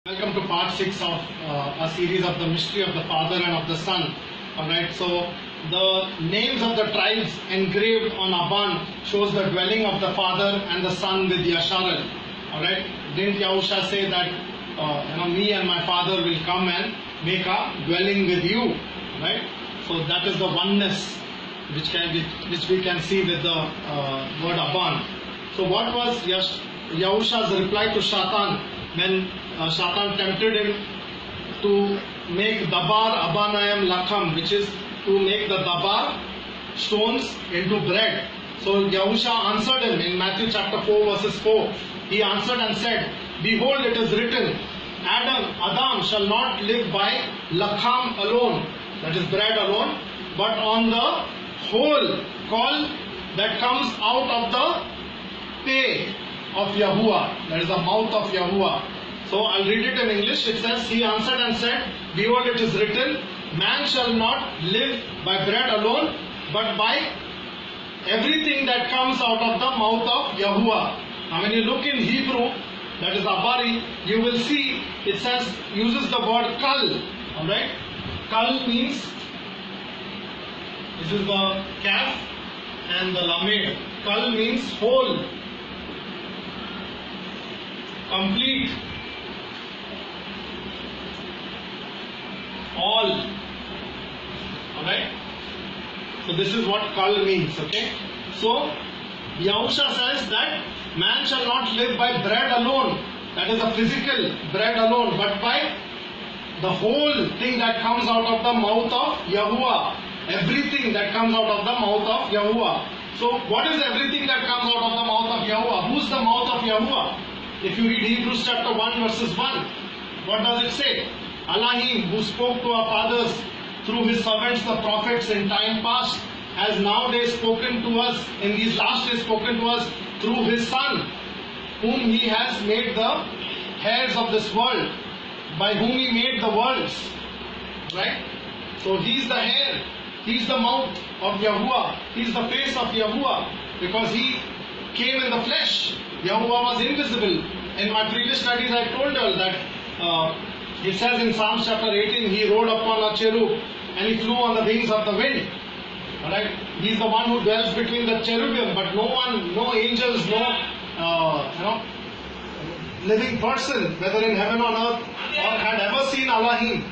Welcome to part 6 of a series of the mystery of the Father and of the Son. Alright, so the names of the tribes engraved on Aban shows the dwelling of the Father and the Son with Yasharel. Alright, didn't Yahusha say that me and my Father will come and make a dwelling with you? Right? So that is the oneness which we can see with the word Aban. So what was Yahusha's reply to Shaitan when Shaitan tempted him to make dabar abanayam lakham, which is to make the dabar stones into bread? So Yahusha answered him in Matthew chapter 4 verses 4. He answered and said, "Behold, it is written, Adam shall not live by lakham alone," that is bread alone, "but on the whole call that comes out of the pay of Yahuwah," that is the mouth of Yahuwah. So I'll read it in English. It says, "He answered and said, Behold, it is written, man shall not live by bread alone, but by everything that comes out of the mouth of Yahuwah." Now when you look in Hebrew, that is Abari, you will see it says, uses the word kal. Alright? Kal means, this is the kaf and the lamed. Kal means whole, complete, all. Alright? So this is what kal means, okay? So Yahusha says that man shall not live by bread alone, that is the physical bread alone, but by the whole thing that comes out of the mouth of Yahuwah. Everything that comes out of the mouth of Yahuwah. So what is everything that comes out of the mouth of Yahuwah? Who's the mouth of Yahuwah? If you read Hebrews chapter 1 verses 1, what does it say? Elohim, who spoke to our fathers through his servants the prophets in time past, has nowadays spoken to us, in these last days spoken to us through his Son, whom he has made the heirs of this world, by whom he made the worlds. Right? So he is the heir, he is the mouth of Yahuwah, he is the face of Yahuwah, because he came in the flesh. Yahuwah was invisible. In my previous studies I told you that it says in Psalms chapter 18, he rode upon a cherub and he flew on the wings of the wind. Alright? He is the one who dwells between the cherubim, but no one, no angels, no living person, whether in heaven or earth, or had ever seen Elohim,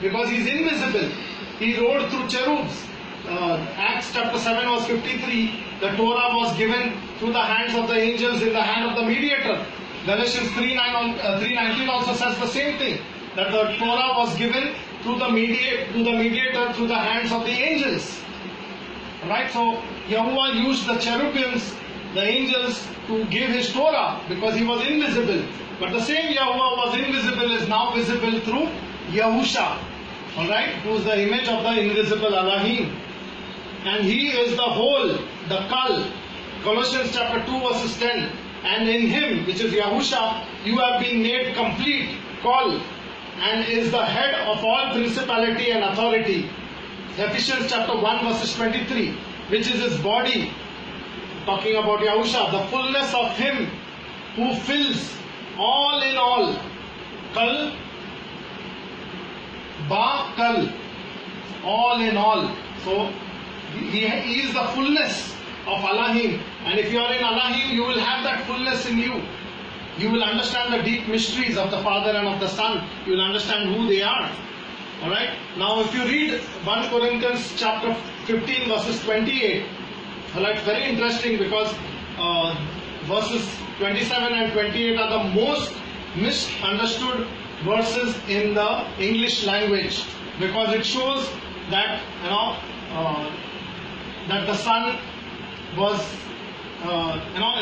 because he is invisible. He rode through cherubs. Acts chapter 7 verse 53, the Torah was given through the hands of the angels in the hand of the mediator. Galatians 3:19 also says the same thing, that the Torah was given through the mediator through the hands of the angels. Right? So Yahuwah used the cherubims, the angels, to give his Torah because he was invisible. But the same Yahuwah was invisible is now visible through Yahusha. Alright? Who is the image of the invisible Elohim. And he is the whole, the kal. Colossians chapter 2 verses 10. "And in him," which is Yahusha, "you have been made complete," kal, "and is the head of all principality and authority." Ephesians chapter 1 verses 23, which is his body, talking about Yahusha, "the fullness of him who fills all in all." Kal, ba kal, all in all. So he is the fullness of Elohim, and if you are in Elohim, you will have that fullness in you. You will understand the deep mysteries of the Father and of the Son. You will understand who they are. Alright? Now if you read 1 Corinthians chapter 15 verses 28, alright, very interesting, because verses 27 and 28 are the most misunderstood verses in the English language, because it shows that that the Son was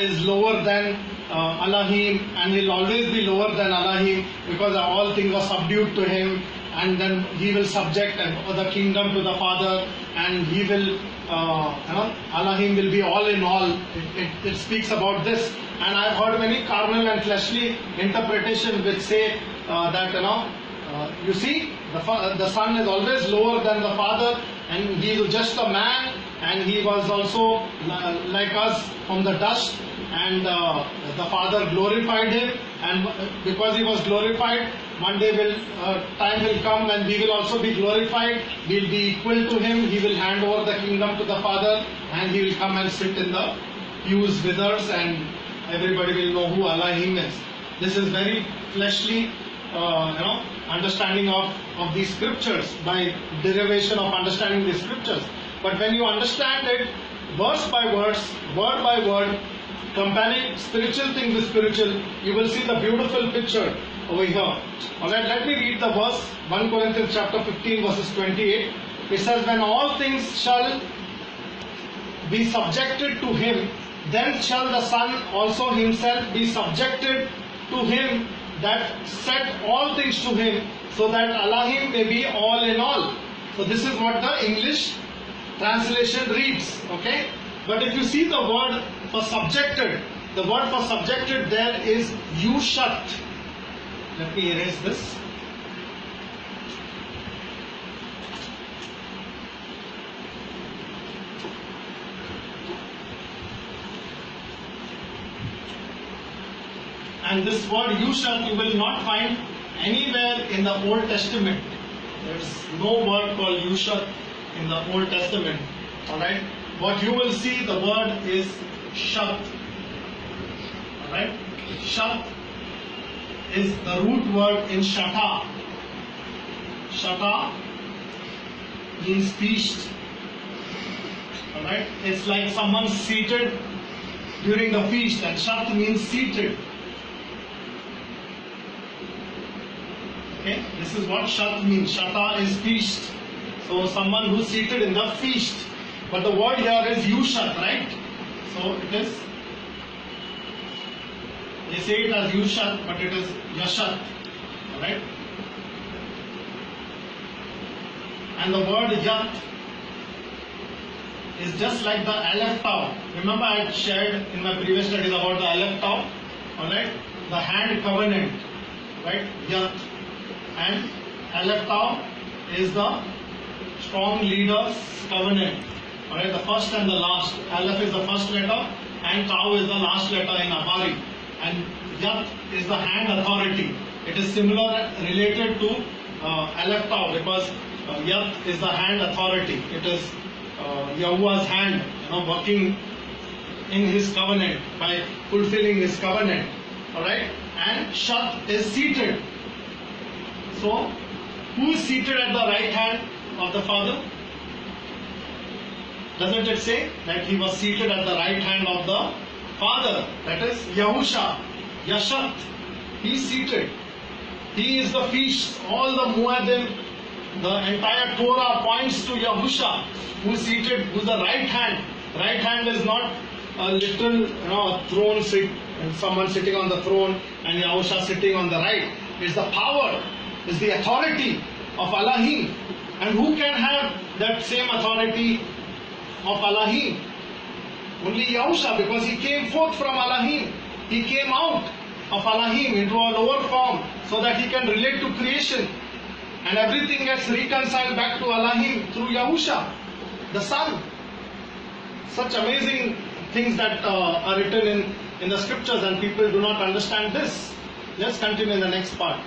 is lower than Elohim, and he'll always be lower than Elohim, because all things are subdued to him, and then he will subject the kingdom to the Father, and he will Elohim will be all in all. It speaks about this, and I've heard many carnal and fleshly interpretations which say that you see, the Son is always lower than the Father, and he is just a man, and he was also like us from the dust, and the Father glorified him, and because he was glorified, one day time will come when we will also be glorified. We'll be equal to him. He will hand over the kingdom to the Father, and he will come and sit in the pews with us, and everybody will know who Elohim is. This is very fleshly, understanding of these scriptures, by derivation of understanding the scriptures. But when you understand it verse by verse, word by word, comparing spiritual thing with spiritual, you will see the beautiful picture over here. Alright, let me read the verse, 1 Corinthians chapter 15 verses 28. It says, when all things shall be subjected to him, then shall the Son also himself be subjected to him that set all things to him, so that Elohim may be all in all. So this is what the English translation reads. Okay? But if you see the word for subjected, the word for subjected there is Yushat. Let me erase this. And this word Yushat you will not find anywhere in the Old Testament. There is no word called Yushat in the Old Testament. Alright? What you will see, the word is Shat. Alright? Shat is the root word in Shata. Shata means feast. Alright? It's like someone seated during the feast, and Shat means seated. Okay? This is what Shat means. Shata is feast. So someone who's seated in the feast. But the word here is Yushat, right? So it is, they say it as Yushat, but it is Yashat. Alright? And the word Yat is just like the Aleph Tau. Remember I had shared in my previous studies about the Aleph Tau? Alright? The hand covenant. Right? Yat. And Aleph Tau is the strong leader's covenant. Alright, the first and the last. Aleph is the first letter and Tau is the last letter in Abari. And Yat is the hand authority. It is similar, related to Aleph Tau, because Yat is the hand authority. It is Yahuwah's hand, working in his covenant, by fulfilling his covenant. Alright, and Shat is seated. So, who is seated at the right hand of the Father? Doesn't it say that he was seated at the right hand of the Father? That is Yahusha, Yashat. He is seated. He is the feast. All the Muadim, the entire Torah points to Yahusha, who is seated, who is the right hand. Right hand is not a little, a throne and someone sitting on the throne and Yahusha sitting on the right. It's the power, it's the authority of Elohim. And who can have that same authority of Elohim? Only Yahusha, because he came forth from Elohim. He came out of Elohim into a lower form so that he can relate to creation. And everything gets reconciled back to Elohim through Yahusha, the Son. Such amazing things that are written in the scriptures, and people do not understand this. Let's continue in the next part.